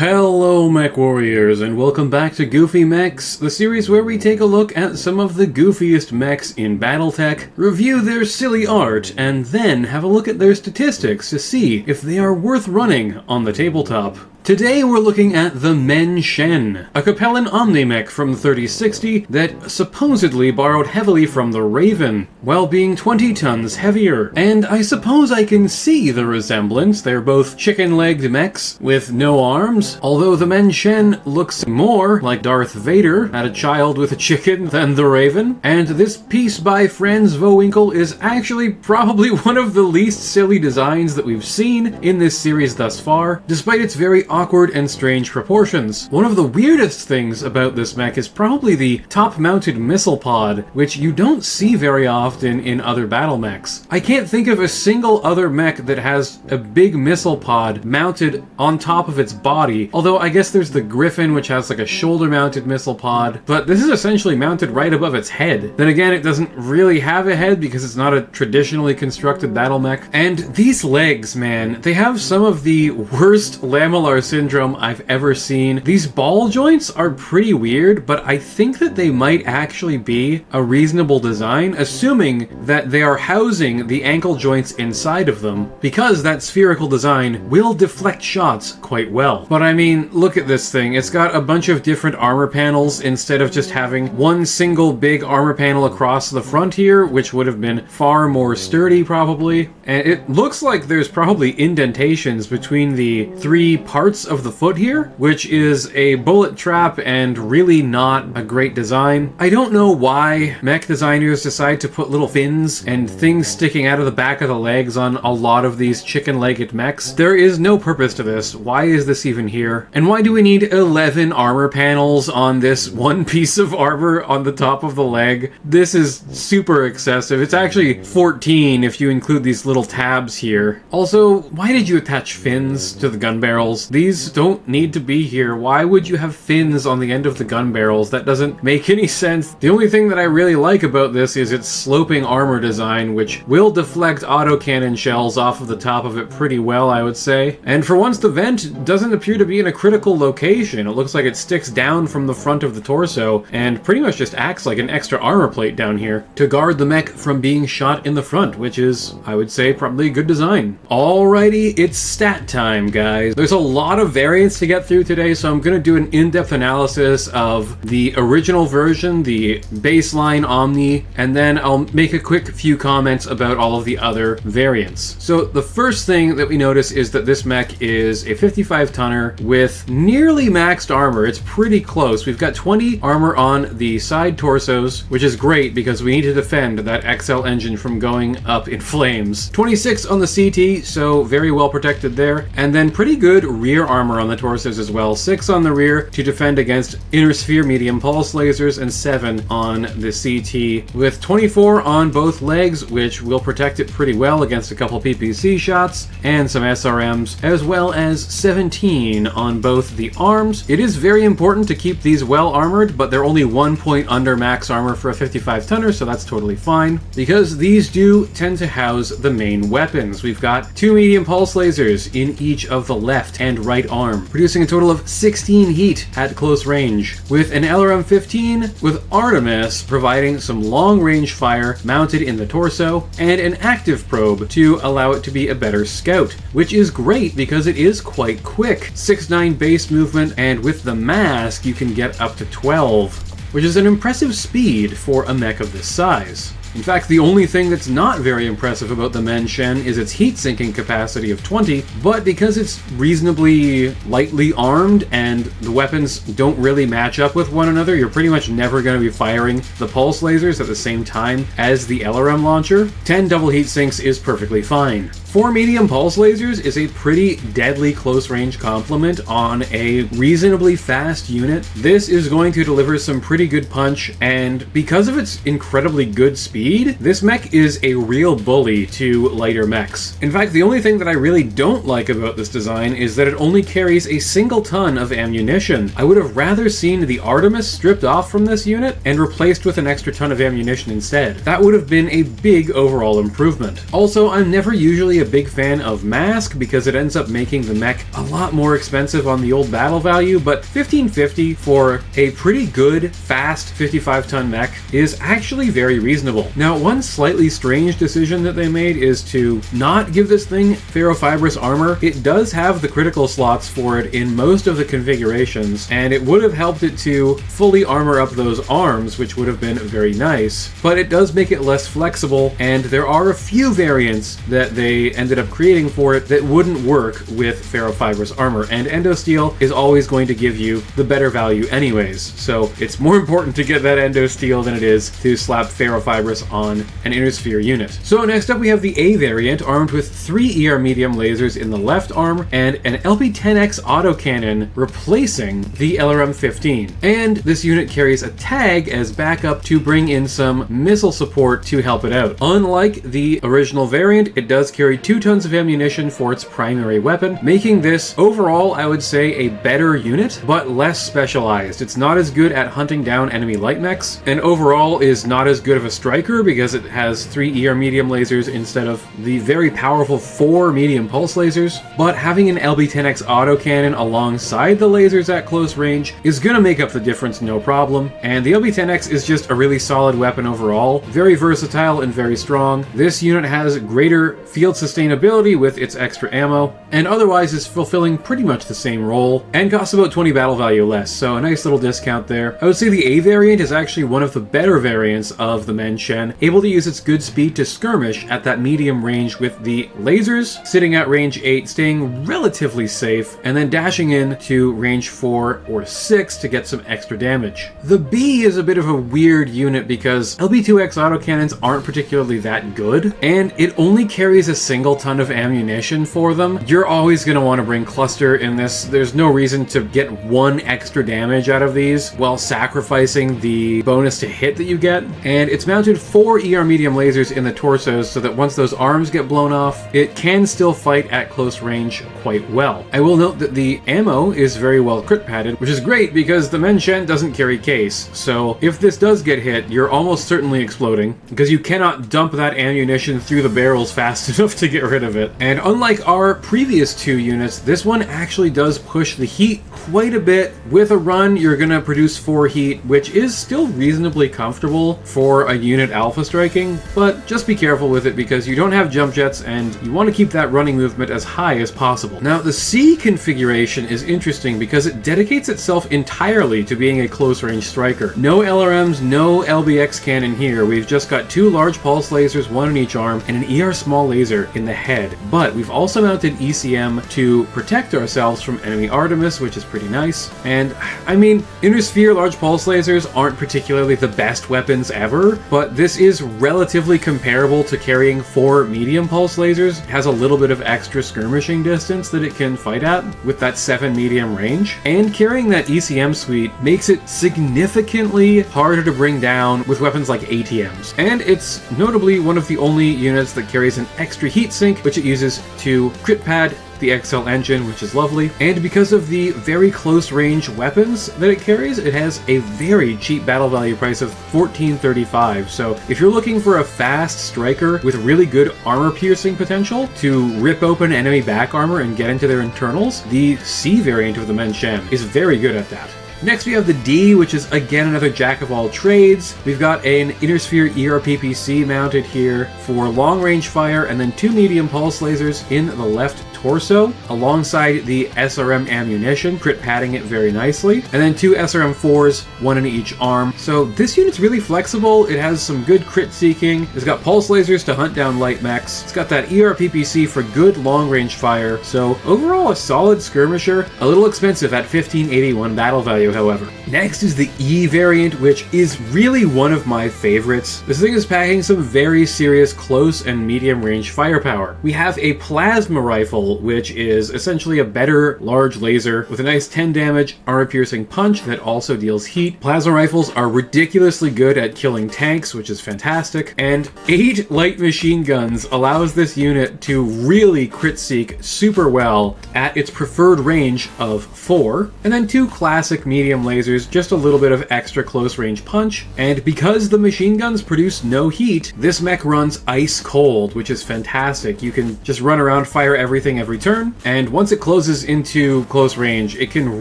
Hello mech warriors, and welcome back to Goofy Mechs, the series where we take a look at some of the goofiest mechs in Battletech, review their silly art, and then have a look at their statistics to see if they are worth running on the tabletop. Today we're looking at the Men Shen, a Capellan OmniMech from 3060 that supposedly borrowed heavily from the Raven, while being 20 tons heavier. And I suppose I can see the resemblance. They're both chicken-legged mechs with no arms, although the Men Shen looks more like Darth Vader had a child with a chicken than the Raven. And this piece by Franz Vowinkle is actually probably one of the least silly designs that we've seen in this series thus far, despite its very awkward and strange proportions. One of the weirdest things about this mech is probably the top-mounted missile pod, which you don't see very often in other battle mechs. I can't think of a single other mech that has a big missile pod mounted on top of its body, although I guess there's the Griffin, which has like a shoulder-mounted missile pod, but this is essentially mounted right above its head. Then again, it doesn't really have a head because it's not a traditionally constructed battle mech. And these legs, man, they have some of the worst lamellar syndrome I've ever seen. These ball joints are pretty weird, but I think that they might actually be a reasonable design, assuming that they are housing the ankle joints inside of them, because that spherical design will deflect shots quite well. But I mean, look at this thing. It's got a bunch of different armor panels instead of just having one single big armor panel across the front here, which would have been far more sturdy probably. And it looks like there's probably indentations between the three parts of the foot here, which is a bullet trap and really not a great design. I don't know why mech designers decide to put little fins and things sticking out of the back of the legs on a lot of these chicken-legged mechs. There is no purpose to this. Why is this even here? And why do we need 11 armor panels on this one piece of armor on the top of the leg? This is super excessive. It's actually 14 if you include these little tabs here. Also, why did you attach fins to the gun barrels? These don't need to be here. Why would you have fins on the end of the gun barrels? That doesn't make any sense. The only thing that I really like about this is its sloping armor design, which will deflect autocannon shells off of the top of it pretty well, I would say. And for once, the vent doesn't appear to be in a critical location. It looks like it sticks down from the front of the torso and pretty much just acts like an extra armor plate down here to guard the mech from being shot in the front, which is, I would say, probably a good design. Alrighty, it's stat time, guys. There's a lot of variants to get through today, so I'm going to do an in-depth analysis of the original version, the baseline Omni, and then I'll make a quick few comments about all of the other variants. So the first thing that we notice is that this mech is a 55-tonner with nearly maxed armor. It's pretty close. We've got 20 armor on the side torsos, which is great because we need to defend that XL engine from going up in flames. 26 on the CT, so very well protected there, and then pretty good rear armor on the torsos as well. 6 on the rear to defend against inner sphere medium pulse lasers, and 7 on the CT, with 24 on both legs, which will protect it pretty well against a couple PPC shots and some SRMs, as well as 17 on both the arms. It is very important to keep these well armored, but they're only 1 point under max armor for a 55-tonner, so that's totally fine, because these do tend to house the main weapons. We've got 2 medium pulse lasers in each of the left and right arm, producing a total of 16 heat at close range, with an LRM-15 with Artemis providing some long-range fire mounted in the torso, and an active probe to allow it to be a better scout, which is great because it is quite quick. 6'9" base movement, and with the mask you can get up to 12, which is an impressive speed for a mech of this size. In fact, the only thing that's not very impressive about the Men Shen is its heat-sinking capacity of 20, but because it's reasonably lightly armed and the weapons don't really match up with one another, you're pretty much never going to be firing the pulse lasers at the same time as the LRM launcher. 10 double heat sinks is perfectly fine. 4 medium pulse lasers is a pretty deadly close-range complement on a reasonably fast unit. This is going to deliver some pretty good punch, and because of its incredibly good speed, speed, this mech is a real bully to lighter mechs. In fact, the only thing that I really don't like about this design is that it only carries a single ton of ammunition. I would have rather seen the Artemis stripped off from this unit and replaced with an extra ton of ammunition instead. That would have been a big overall improvement. Also, I'm never usually a big fan of mask because it ends up making the mech a lot more expensive on the old battle value, but 1550 for a pretty good, fast 55-ton mech is actually very reasonable. Now, one slightly strange decision that they made is to not give this thing ferrofibrous armor. It does have the critical slots for it in most of the configurations, and it would have helped it to fully armor up those arms, which would have been very nice, but it does make it less flexible, and there are a few variants that they ended up creating for it that wouldn't work with ferrofibrous armor, and endosteel is always going to give you the better value anyways, so it's more important to get that endosteel than it is to slap ferrofibrous on an inner sphere unit. So next up we have the A variant, armed with 3 ER medium lasers in the left arm and an LB-10X autocannon replacing the LRM-15. And this unit carries a tag as backup to bring in some missile support to help it out. Unlike the original variant, it does carry 2 tons of ammunition for its primary weapon, making this overall, I would say, a better unit, but less specialized. It's not as good at hunting down enemy light mechs, and overall is not as good of a striker because it has 3 ER medium lasers instead of the very powerful 4 medium pulse lasers, but having an LB-10X autocannon alongside the lasers at close range is gonna make up the difference no problem, and the LB-10X is just a really solid weapon overall, very versatile and very strong. This unit has greater field sustainability with its extra ammo, and otherwise is fulfilling pretty much the same role, and costs about 20 battle value less, so a nice little discount there. I would say the A variant is actually one of the better variants of the Men Shen, able to use its good speed to skirmish at that medium range with the lasers sitting at range 8, staying relatively safe, and then dashing in to range 4 or 6 to get some extra damage. The B is a bit of a weird unit because LB-2X autocannons aren't particularly that good, and it only carries a single ton of ammunition for them. You're always going to want to bring cluster in this. There's no reason to get 1 extra damage out of these while sacrificing the bonus to hit that you get, and it's mounted 4 ER medium lasers in the torsos so that once those arms get blown off, it can still fight at close range quite well. I will note that the ammo is very well crit padded, which is great because the Men Shen doesn't carry case, so if this does get hit, you're almost certainly exploding because you cannot dump that ammunition through the barrels fast enough to get rid of it. And unlike our previous 2 units, this one actually does push the heat quite a bit. With a run, you're gonna produce 4 heat, which is still reasonably comfortable for a unit alpha striking, but just be careful with it because you don't have jump jets and you want to keep that running movement as high as possible. Now, the C configuration is interesting because it dedicates itself entirely to being a close range striker. No LRMs, no LBX cannon here. We've just got 2 large pulse lasers, 1 in each arm, and an ER small laser in the head. But we've also mounted ECM to protect ourselves from enemy Artemis, which is pretty nice. And I mean, inner sphere large pulse lasers aren't particularly the best weapons ever, but this is relatively comparable to carrying 4 medium pulse lasers. It has a little bit of extra skirmishing distance that it can fight at with that 7 medium range, and carrying that ECM suite makes it significantly harder to bring down with weapons like ATMs. And it's notably one of the only units that carries an extra heat sink, which it uses to crit pad the XL engine, which is lovely. And because of the very close range weapons that it carries, it has a very cheap battle value price of $14.35. So if you're looking for a fast striker with really good armor piercing potential to rip open enemy back armor and get into their internals, the C variant of the Men Shen is very good at that. Next we have the D, which is again another jack of all trades. We've got an inner sphere ERPPC mounted here for long range fire, and then 2 medium pulse lasers in the left torso alongside the SRM ammunition, crit padding it very nicely, and then 2 SRM4s, 1 in each arm. So this unit's really flexible. It has some good crit seeking. It's got pulse lasers to hunt down light mechs. It's got that ERPPC for good long range fire. So overall a solid skirmisher, a little expensive at 1581 battle value however. Next is the E variant, which is really one of my favorites. This thing is packing some very serious close and medium range firepower. We have a plasma rifle Rifle, which is essentially a better large laser with a nice 10 damage armor-piercing punch that also deals heat. Plasma rifles are ridiculously good at killing tanks, which is fantastic, and 8 light machine guns allows this unit to really crit seek super well at its preferred range of 4, and then 2 classic medium lasers, just a little bit of extra close range punch. And because the machine guns produce no heat, this mech runs ice cold, which is fantastic. You can just run around, fire everything every turn, and once it closes into close range, it can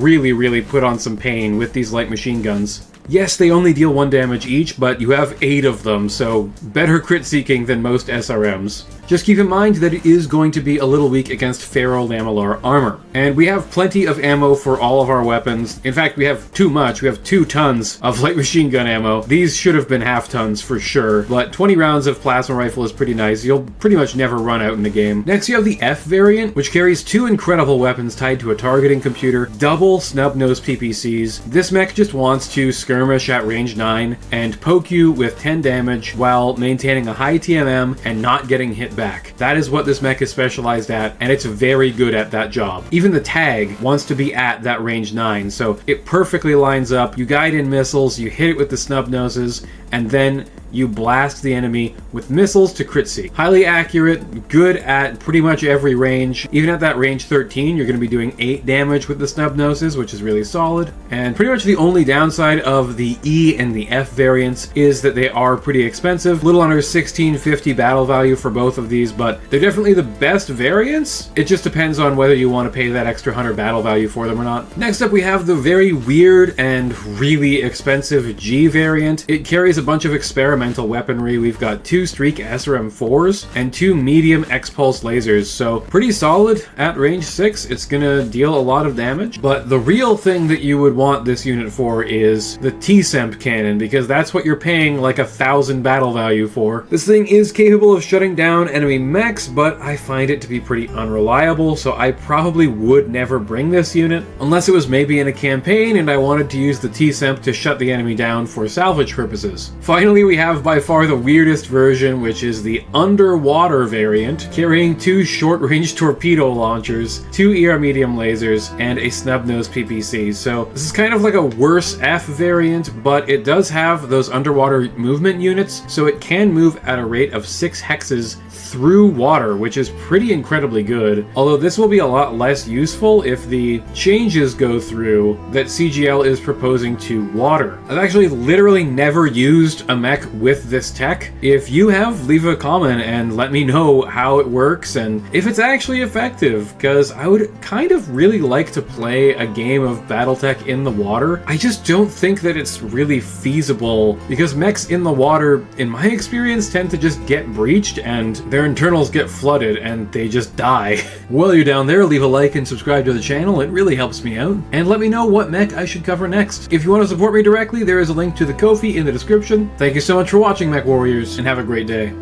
really put on some pain with these light machine guns. Yes, they only deal 1 damage each, but you have 8 of them, so better crit seeking than most SRMs. Just keep in mind that it is going to be a little weak against ferrolamellar armor. And we have plenty of ammo for all of our weapons. In fact, we have too much. We have 2 tons of light machine gun ammo. These should have been half tons for sure, but 20 rounds of plasma rifle is pretty nice. You'll pretty much never run out in the game. Next, you have the F variant, which carries 2 incredible weapons tied to a targeting computer, double snub-nosed PPCs. This mech just wants to skirmish at range 9 and poke you with 10 damage while maintaining a high TMM and not getting hit back. That is what this mech is specialized at, and it's very good at that job. Even the tag wants to be at that range 9, so it perfectly lines up. You guide in missiles, you hit it with the snub noses, and then you blast the enemy with missiles to crit seek. Highly accurate, good at pretty much every range. Even at that range 13, you're going to be doing 8 damage with the snub noses, which is really solid. And pretty much the only downside of the E and the F variants is that they are pretty expensive. Little under 1650 battle value for both of these, but they're definitely the best variants. It just depends on whether you want to pay that extra 100 battle value for them or not. Next up, we have the very weird and really expensive G variant. It carries a bunch of experimental weaponry. We've got 2 Streak SRM4s and 2 medium X-Pulse lasers, so pretty solid at range 6. It's gonna deal a lot of damage, but the real thing that you would want this unit for is the T-Semp cannon, because that's what you're paying like 1,000 battle value for. This thing is capable of shutting down enemy mechs, but I find it to be pretty unreliable, so I probably would never bring this unit, unless it was maybe in a campaign and I wanted to use the T-Semp to shut the enemy down for salvage purposes. Finally, we have by far the weirdest version, which is the underwater variant, carrying 2 short-range torpedo launchers, 2 ER medium lasers, and a snub-nosed PPC. So this is kind of like a worse F variant, but it does have those underwater movement units, so it can move at a rate of 6 hexes through water, which is pretty incredibly good. Although this will be a lot less useful if the changes go through that CGL is proposing to water. I've actually literally never used a mech with this tech. If you have, leave a comment and let me know how it works and if it's actually effective, because I would kind of really like to play a game of Battletech in the water. I just don't think that it's really feasible, because mechs in the water, in my experience, tend to just get breached and their internals get flooded and they just die. While you're down there, leave a like and subscribe to the channel. It really helps me out. And let me know what mech I should cover next. If you want to support me directly, there is a link to the Ko-fi in the description. Thank you so much for watching, Mech Warriors, and have a great day.